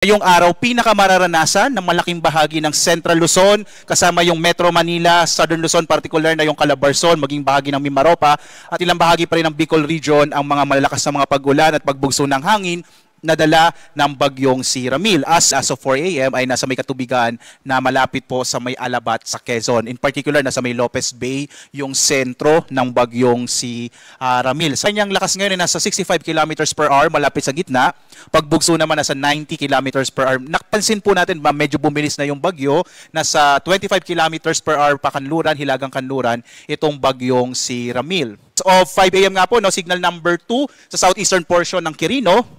Ngayong araw, pinakamararanasan ng malaking bahagi ng Central Luzon, kasama yung Metro Manila, Southern Luzon, particular na yung Calabarzon, maging bahagi ng Mimaropa, at ilang bahagi pa rin ng Bicol Region, ang mga malalakas na mga pag-ulan at pagbugso ng hangin na dala ng bagyong si Ramil. As of 4 a.m. ay nasa may katubigan na malapit po sa may Alabat sa Quezon. In particular, nasa may Lopez Bay, yung sentro ng bagyong si Ramil. Sa kanyang lakas ngayon ay nasa 65 kilometers per hour, malapit sa gitna. Pagbugso naman nasa 90 kilometers per hour. Napansin po natin, medyo bumilis na yung bagyo. Nasa 25 kilometers per hour pa kanluran, hilagang kanluran, itong bagyong si Ramil. Of 5 a.m. nga po, no, signal number 2 sa southeastern portion ng Quirino.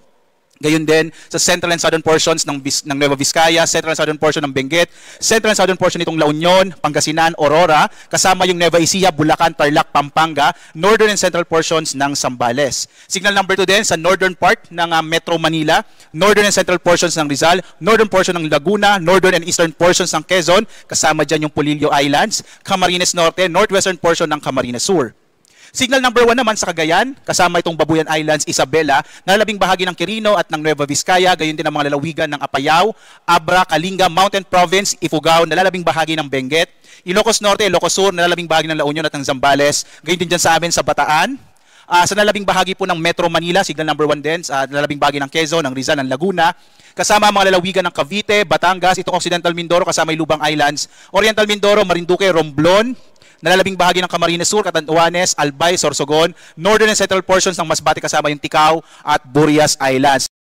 Gayon din sa central and southern portions ng Nueva Vizcaya, central and southern portion ng Benguet, central and southern portion nitong La Union, Pangasinan, Aurora, kasama yung Nueva Ecija, Bulacan, Tarlac, Pampanga, northern and central portions ng Zambales. Signal number 2 din sa northern part ng Metro Manila, northern and central portions ng Rizal, northern portion ng Laguna, northern and eastern portions ng Quezon, kasama dyan yung Polillo Islands, Camarines Norte, northwestern portion ng Camarines Sur. Signal number 1 naman sa Cagayan, kasama itong Babuyan Islands, Isabela, nalalabing bahagi ng Quirino at ng Nueva Vizcaya, gayon din ang mga lalawigan ng Apayao, Abra, Kalinga, Mountain Province, Ifugao, nalalabing bahagi ng Benguet, Ilocos Norte, Ilocos Sur, nalalabing bahagi ng La Union at ng Zambales, gayon din dyan sa amin sa Bataan. Sa nalalabing bahagi po ng Metro Manila, signal number 1 din, sa nalalabing bahagi ng Quezon, ng Rizal, ng Laguna, kasama ang mga lalawigan ng Cavite, Batangas, itong Occidental Mindoro, kasama yung Lubang Islands, Oriental Mindoro, Marinduque, Romblon, nalalabing bahagi ng Camarines Sur, Catanduanes, Albay, Sorsogon, northern and central portions ng Masbate kasama yung Ticao at Burias Islands.